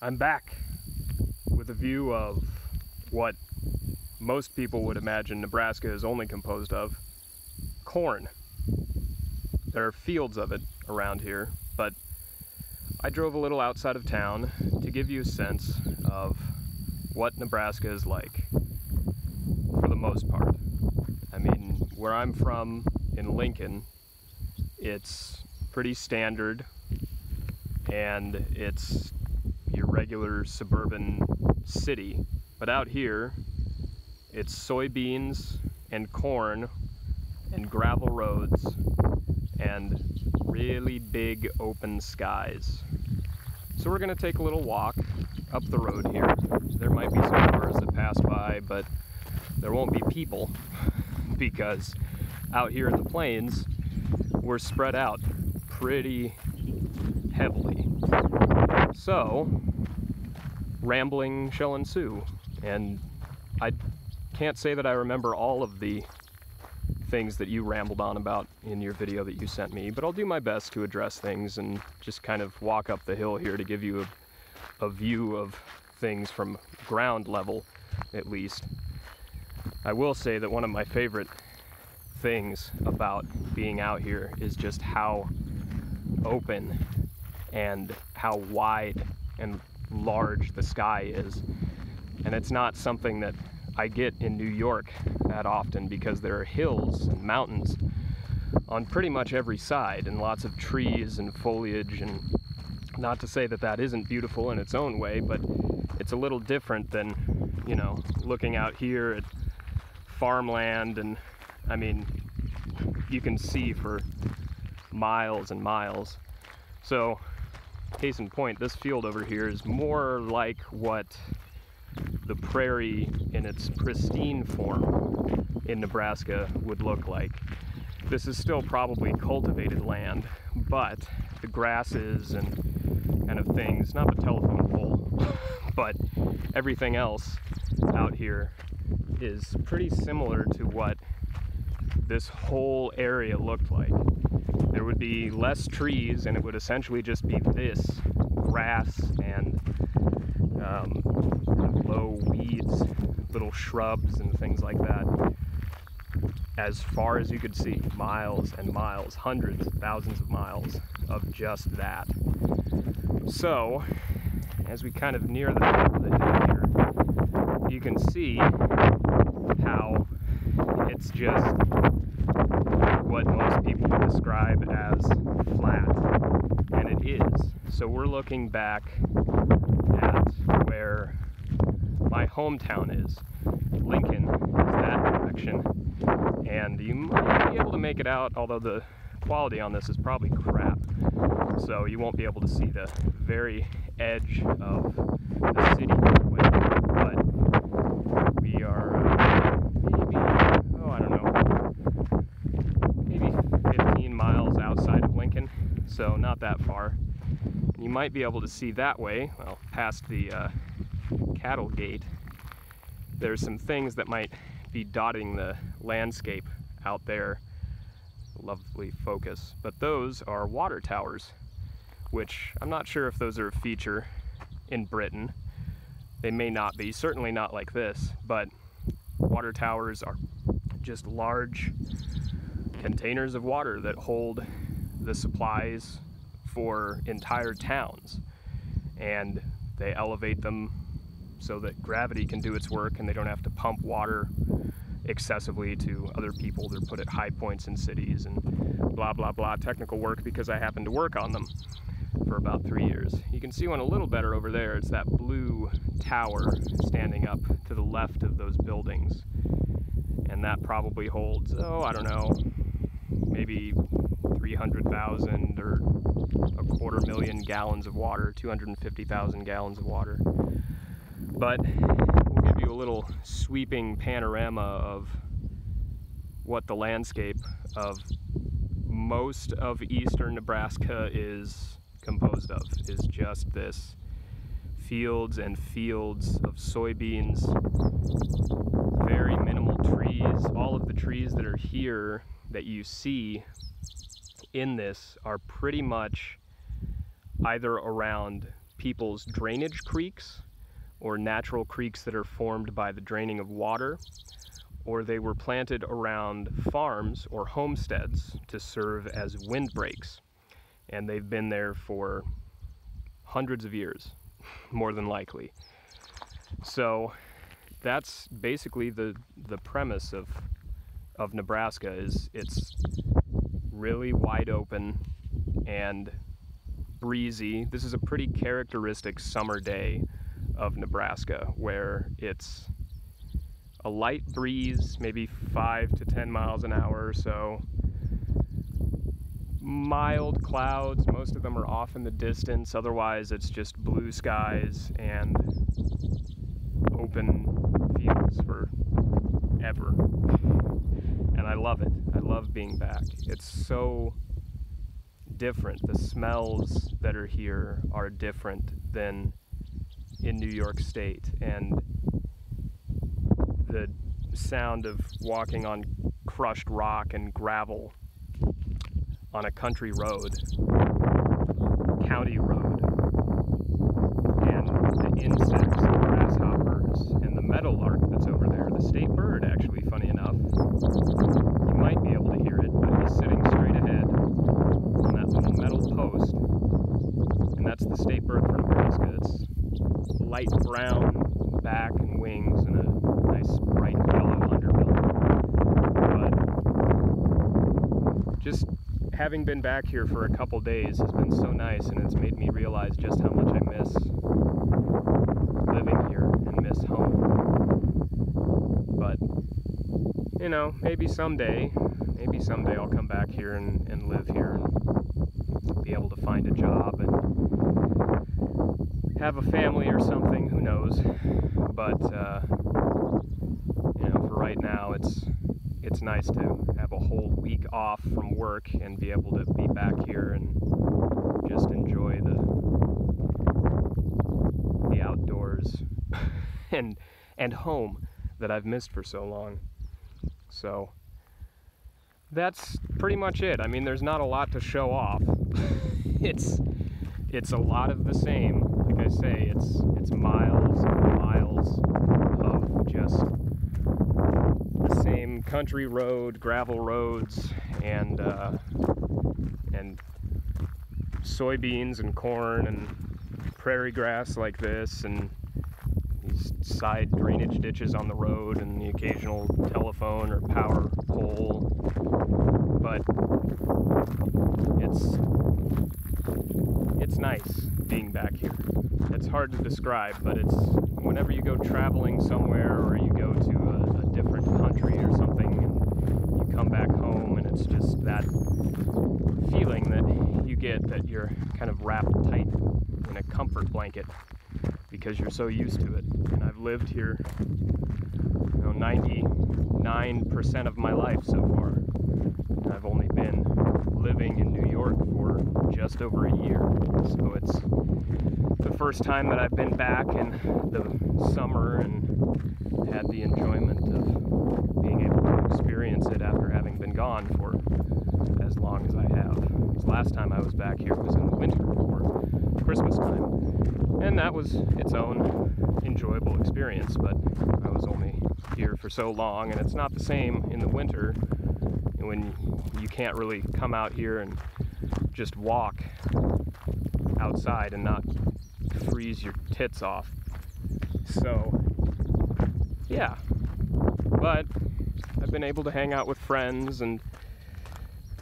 I'm back with a view of what most people would imagine Nebraska is only composed of: corn. There are fields of it around here, but I drove a little outside of town to give you a sense of what Nebraska is like for the most part. I mean, where I'm from in Lincoln, it's pretty standard and it's your regular suburban city. But out here, it's soybeans and corn and gravel roads and really big open skies. So we're gonna take a little walk up the road here. There might be some cars that pass by, but there won't be people because out here in the plains, we're spread out pretty heavily. So, rambling shall ensue, and I can't say that I remember all of the things that you rambled on about in your video that you sent me, but I'll do my best to address things and just kind of walk up the hill here to give you a view of things from ground level, at least. I will say that one of my favorite things about being out here is just how open and how wide and large the sky is. And it's not something that I get in New York that often because there are hills and mountains on pretty much every side and lots of trees and foliage, and not to say that that isn't beautiful in its own way, but it's a little different than, you know, looking out here at farmland. And I mean, you can see for miles and miles. So, case in point, this field over here is more like what the prairie in its pristine form in Nebraska would look like. This is still probably cultivated land, but the grasses and kind of things, not the telephone pole, but everything else out here is pretty similar to what this whole area looked like. There would be less trees and it would essentially just be this grass and low weeds, little shrubs and things like that, as far as you could see. Miles and miles, hundreds, thousands of miles of just that. So, as we kind of near the top of the hill here, you can see how it's just what most people would describe as flat, and it is. So we're looking back at where my hometown is. Lincoln is that direction, and you might be able to make it out, although the quality on this is probably crap, so you won't be able to see the very edge of the city quite well, but we are maybe, I don't know, maybe 15 miles outside of Lincoln, so not that far. And you might be able to see that way, well, past the cattle gate. There's some things that might be dotting the landscape out there. Lovely focus. But those are water towers, which I'm not sure if those are a feature in Britain. They may not be, certainly not like this, but water towers are just large containers of water that hold the supplies for entire towns, and they elevate them so that gravity can do its work and they don't have to pump water excessively to other people. They're put at high points in cities and blah blah blah technical work, because I happened to work on them for about 3 years. You can see one a little better over there. It's that blue tower standing up to the left of those buildings, and that probably holds, I don't know, maybe 300,000 or 250,000 gallons of water, 250,000 gallons of water. But we'll give you a little sweeping panorama of what the landscape of most of eastern Nebraska is composed of. Is just this fields and fields of soybeans, very minimal trees. All of the trees that are here that you see in this are pretty much either around people's drainage creeks, or natural creeks that are formed by the draining of water, or they were planted around farms or homesteads to serve as windbreaks. And they've been there for hundreds of years, more than likely. So that's basically the premise of Nebraska. Is it's really wide open and breezy. This is a pretty characteristic summer day of Nebraska, where it's a light breeze, maybe 5 to 10 miles an hour or so. Mild clouds, most of them are off in the distance. Otherwise, it's just blue skies and open fields forever. And I love it. I love being back. It's so different. The smells that are here are different than in New York State, and the sound of walking on crushed rock and gravel on a country road, county road, and the insects and grasshoppers and the meadowlark that's over there, the state bird, actually, funny enough. You might be able to hear it, but he's sitting straight ahead on that little metal post, and that's the state bird for Nebraska. It's light brown back and wings and a nice bright yellow underbelly. But just having been back here for a couple days has been so nice, and it's made me realize just how much I miss living here and miss home. But, you know, maybe someday I'll come back here and live here and be able to find a job and have a family or something, who knows. But, you know, for right now, it's nice to have a whole week off from work and be able to be back here and just enjoy the outdoors and home that I've missed for so long. So that's pretty much it. I mean, there's not a lot to show off. It's a lot of the same. Like I say, it's miles and miles of just the same country road, gravel roads, and soybeans and corn and prairie grass like this, and these side drainage ditches on the road, and the occasional telephone or power pole. But it's nice being back here. It's hard to describe, but it's whenever you go traveling somewhere, or you go to a different country or something, and you come back home, and it's just that feeling that you get, that you're kind of wrapped tight in a comfort blanket because you're so used to it. And I've lived here, 99% of my life so far. And I've only been living in New York for just over a year. So it's the first time that I've been back in the summer and had the enjoyment of being able to experience it after having been gone for as long as I have. Because last time I was back here was in the winter for Christmas time, and that was its own enjoyable experience, but I was only here for so long, and it's not the same in the winter when you can't really come out here and just walk outside and not freeze your tits off. So yeah, but I've been able to hang out with friends, and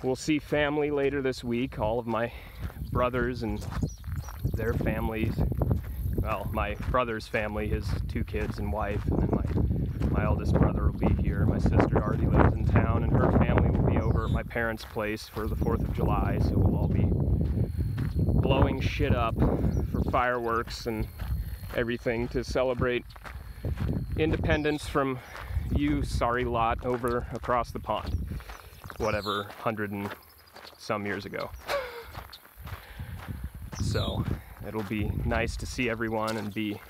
we'll see family later this week. All of my brothers and their families. Well, my brother's family, his 2 kids and wife, and then my eldest brother will be here. My sister already lives in town, and her family will be over at my parents' place for the 4th of July, so we'll all be blowing shit up for fireworks and everything to celebrate independence from you sorry lot over across the pond, whatever, 100 and some years ago. So it'll be nice to see everyone and be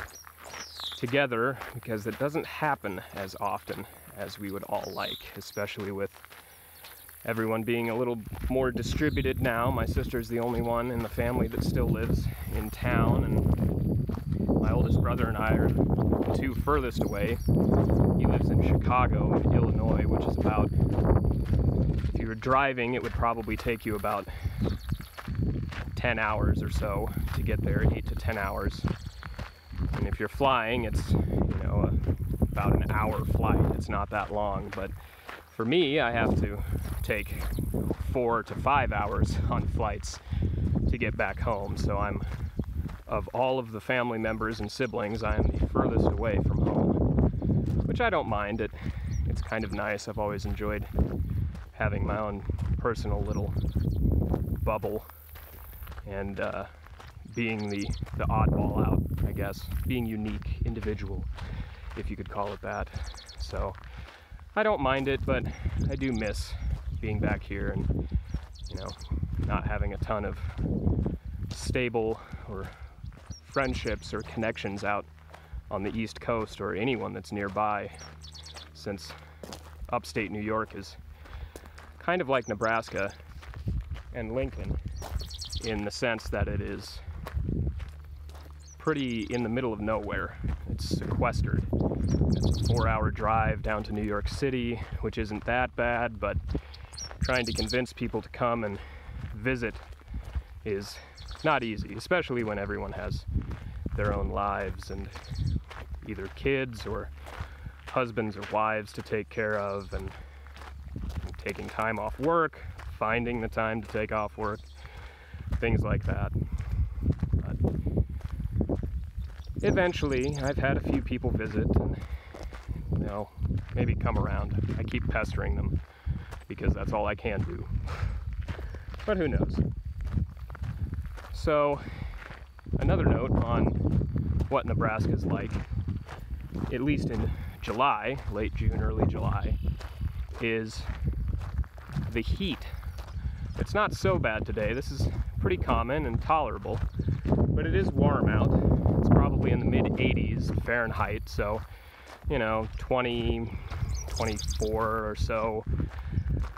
together, because it doesn't happen as often as we would all like, especially with everyone being a little more distributed now. My sister's the only one in the family that still lives in town, and my oldest brother and I are the two furthest away. He lives in Chicago, in Illinois, which is about, if you were driving, it would probably take you about 10 hours or so to get there, 8 to 10 hours. And if you're flying, it's, you know, about an hour flight. It's not that long, but for me, I have to take 4 to 5 hours on flights to get back home. So I'm, of all of the family members and siblings, I am the furthest away from home, which I don't mind. It's kind of nice. I've always enjoyed having my own personal little bubble and being the oddball out, I guess, being unique, individual, if you could call it that. So I don't mind it, but I do miss being back here and, you know, not having a ton of stable or friendships or connections out on the East Coast or anyone that's nearby, since upstate New York is kind of like Nebraska and Lincoln in the sense that it is pretty in the middle of nowhere. It's sequestered. It's a 4-hour drive down to New York City, which isn't that bad, but trying to convince people to come and visit is not easy, especially when everyone has their own lives and either kids or husbands or wives to take care of, and taking time off work, finding the time to take off work, things like that. But eventually, I've had a few people visit and, you know, maybe come around. I keep pestering them because that's all I can do. But who knows? So, another note on what Nebraska's like, at least in July, late June, early July, is the heat. It's not so bad today. This is pretty common and tolerable, but it is warm out. It's probably in the mid-80s Fahrenheit, so, you know, 20, 24 or so,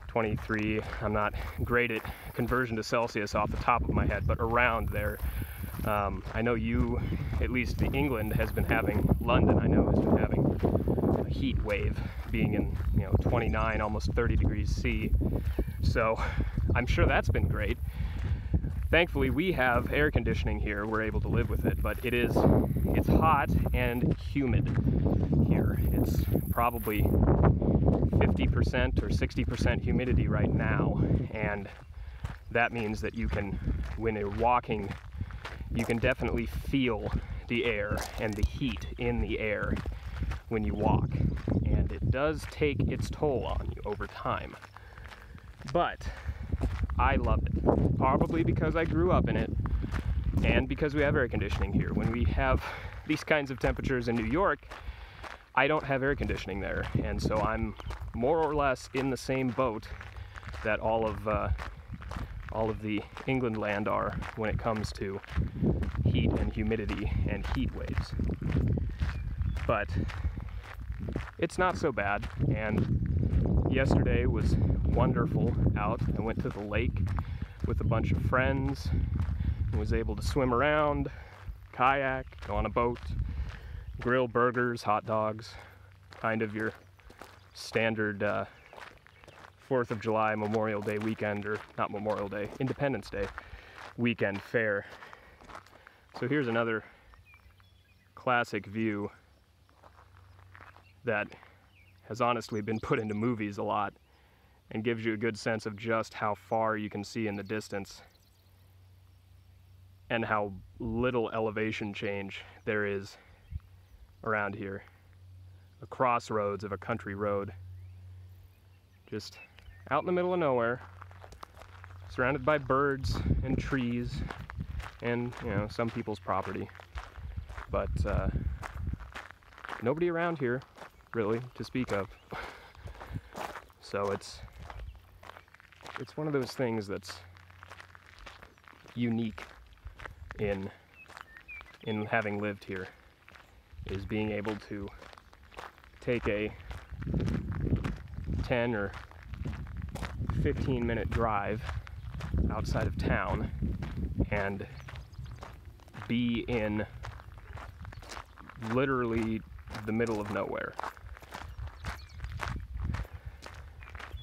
23. I'm not great at conversion to Celsius off the top of my head, but around there. I know you, at least England has been having, London I know has been having a heat wave, being in, you know, 29, almost 30 degrees C. So I'm sure that's been great. Thankfully we have air conditioning here, we're able to live with it, but it's hot and humid here. It's probably 50% or 60% humidity right now, and that means that you can, when you're walking, you can definitely feel the air and the heat in the air when you walk, and it does take its toll on you over time. But I love it, probably because I grew up in it and because we have air conditioning here. When we have these kinds of temperatures in New York, I don't have air conditioning there, and so I'm more or less in the same boat that all of the England land are when it comes to heat and humidity and heat waves. But it's not so bad, and yesterday was wonderful out. I went to the lake with a bunch of friends and was able to swim around, kayak, go on a boat, grill burgers, hot dogs, kind of your standard 4th of July, Memorial Day weekend, or not Memorial Day, Independence Day weekend fare. So here's another classic view that has honestly been put into movies a lot and gives you a good sense of just how far you can see in the distance and how little elevation change there is around here. A crossroads of a country road, just out in the middle of nowhere, surrounded by birds and trees and, you know, some people's property, but nobody around here really to speak of. So it's one of those things that's unique in having lived here, is being able to take a 10 or 15-minute drive outside of town and be in literally the middle of nowhere.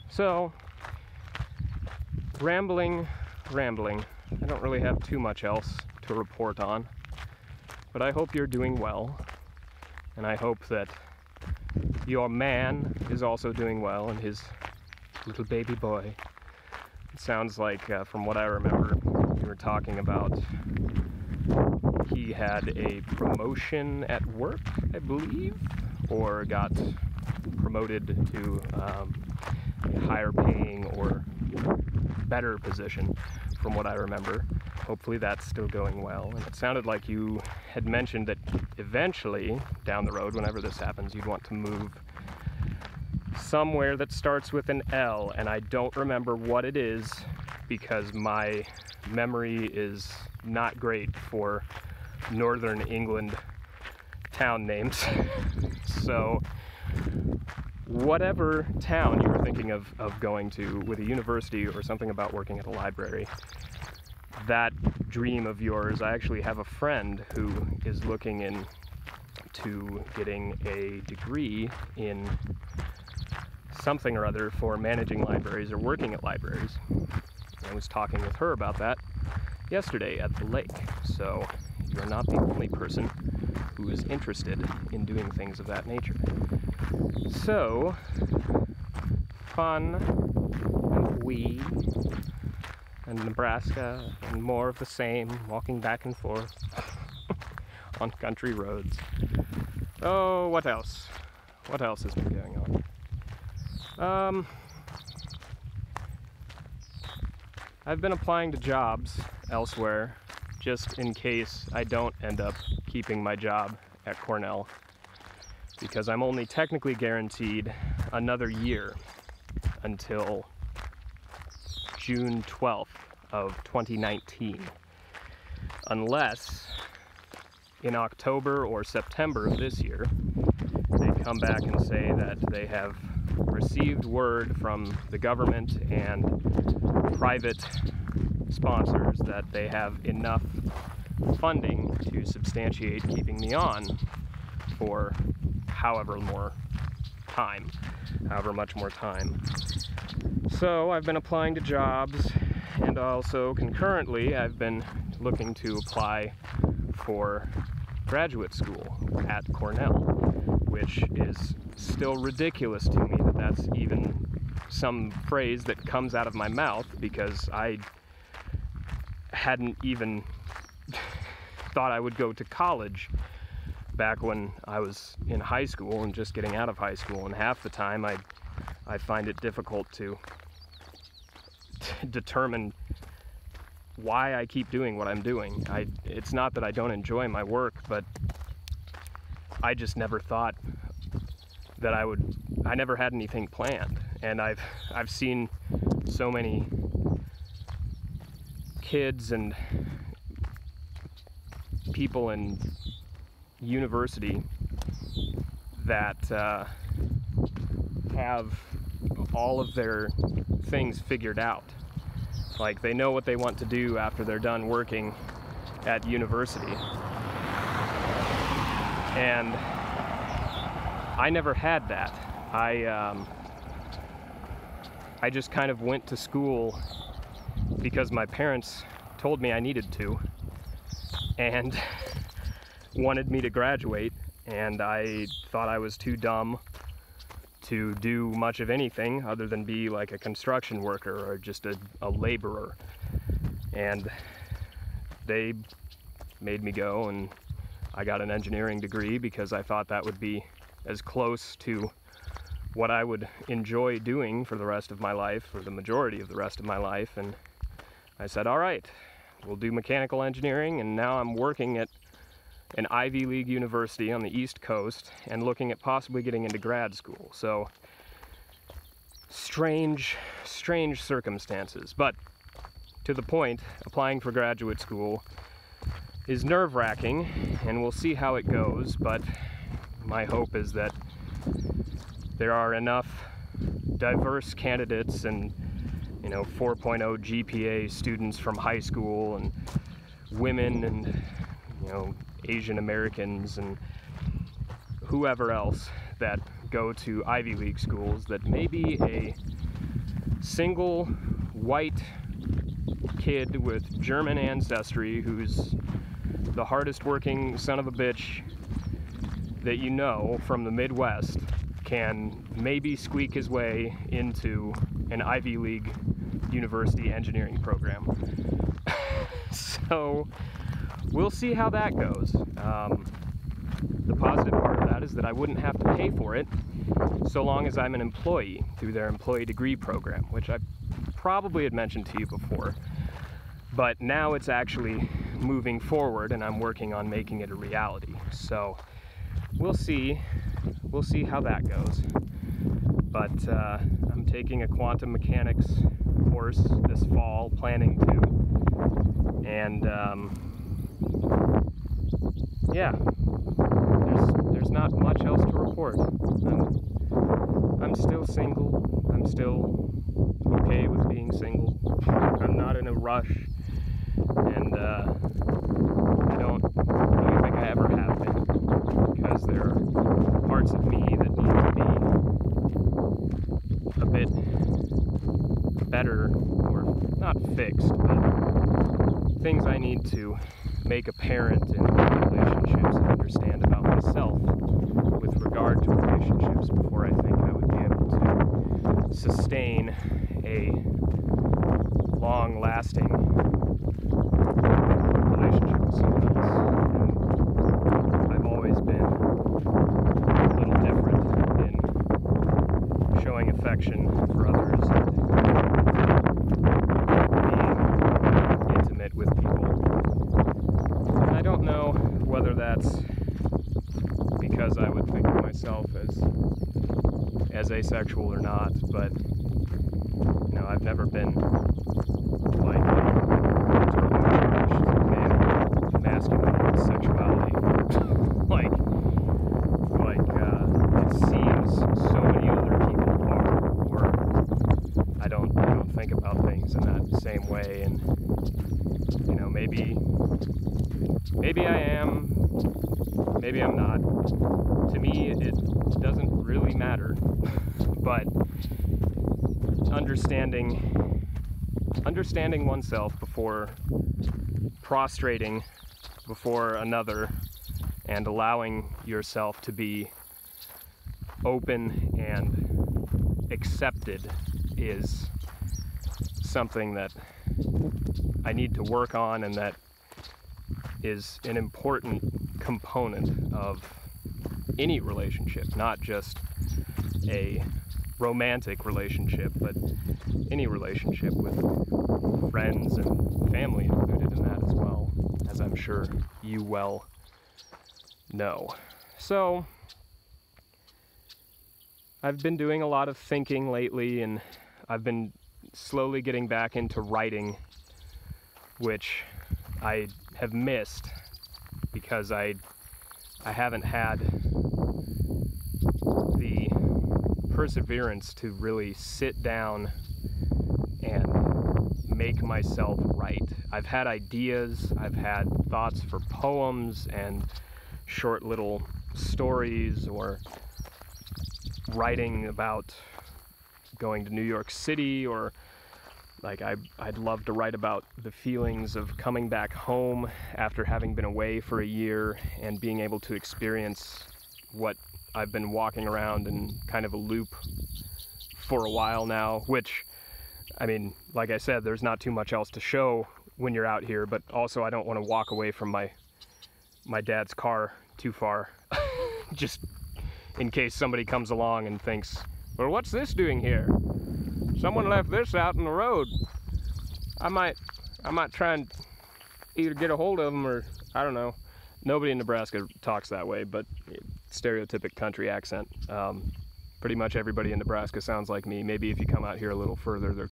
So, rambling. I don't really have too much else to report on, but I hope you're doing well, and I hope that your man is also doing well, and his little baby boy. It sounds like, from what I remember, we were talking about he had a promotion at work, I believe, or got promoted to a higher paying or better position, from what I remember. Hopefully that's still going well. And it sounded like you had mentioned that eventually, down the road, whenever this happens, you'd want to move somewhere that starts with an L, and I don't remember what it is because my memory is not great for Northern England town names. So whatever town you were thinking of going to with a university or something about working at a library, that dream of yours, I actually have a friend who is looking into getting a degree in something or other for managing libraries or working at libraries. I was talking with her about that yesterday at the lake, so you're not the only person who is interested in doing things of that nature. So, fun and wee and Nebraska and more of the same, walking back and forth on country roads. Oh, what else? What else has been going on? I've been applying to jobs elsewhere just in case I don't end up keeping my job at Cornell, because I'm only technically guaranteed another year until June 12th of 2019, unless in October or September of this year they come back and say that they have received word from the government and private sponsors that they have enough funding to substantiate keeping me on for however much more time. So I've been applying to jobs, and also concurrently I've been looking to apply for graduate school at Cornell, which is still ridiculous to me that that's even some phrase that comes out of my mouth, because I hadn't even thought I would go to college back when I was in high school and just getting out of high school, and half the time I find it difficult to determine why I keep doing what I'm doing. It's not that I don't enjoy my work, but I just never thought that I never had anything planned. And I've seen so many kids and people in university that have all of their things figured out. Like, they know what they want to do after they're done working at university. And I never had that. I just kind of went to school because my parents told me I needed to and wanted me to graduate, and I thought I was too dumb to do much of anything other than be like a construction worker or just a laborer. And they made me go, and I got an engineering degree because I thought that would be as close to what I would enjoy doing for the rest of my life, or the majority of the rest of my life. And I said, all right, we'll do mechanical engineering. And now I'm working at an Ivy League university on the East Coast and looking at possibly getting into grad school. So strange circumstances. But to the point, applying for graduate school is nerve-wracking, and we'll see how it goes. But my hope is that there are enough diverse candidates and 4.0 GPA students from high school, and women, and Asian Americans and whoever else that go to Ivy League schools, that maybe a single white kid with German ancestry who's the hardest working son of a bitch that from the Midwest can maybe squeak his way into an Ivy League university engineering program. So we'll see how that goes. The positive part of that is that I wouldn't have to pay for it so long as I'm an employee through their employee degree program, which I probably had mentioned to you before. But now it's actually moving forward, and I'm working on making it a reality. So we'll see how that goes. But I'm taking a quantum mechanics course this fall, planning to, and yeah, there's not much else to report. I'm still single. I'm still okay with being single. I'm not in a rush, and I don't really think I ever have been, because there are parts of me that need to be a bit better, or not fixed, but things I need to make apparent in relationships and understand about myself with regard to relationships before I think I would be able to sustain a long-lasting relationship with someone else. And I've always been a little different in showing affection for others and being intimate with people. And I don't know whether that's because I would think of myself as asexual or not, but I've never been like masculine sexuality. like it seems so many other people are, or I don't think about things in that same way, and maybe I am, maybe I'm not. To me, it doesn't really matter. But understanding oneself before prostrating before another, and allowing yourself to be open and accepted, is something that I need to work on, and that is an important component of any relationship, not just a romantic relationship, but any relationship, with friends and family included in that as well, as I'm sure you well know. So I've been doing a lot of thinking lately, and I've been slowly getting back into writing, which I have missed because I haven't had the perseverance to really sit down and make myself write. I've had ideas, I've had thoughts for poems and short little stories, or writing about going to New York City, or like I'd love to write about the feelings of coming back home after having been away for a year and being able to experience what I've been walking around in kind of a loop for a while now, which, I mean, like I said, there's not too much else to show when you're out here, but also I don't want to walk away from my dad's car too far, just in case somebody comes along and thinks, well, what's this doing here? Someone left this out in the road. I might try and either get a hold of them, or I don't know. Nobody in Nebraska talks that way, but stereotypic country accent. Pretty much everybody in Nebraska sounds like me. Maybe if you come out here a little further, they're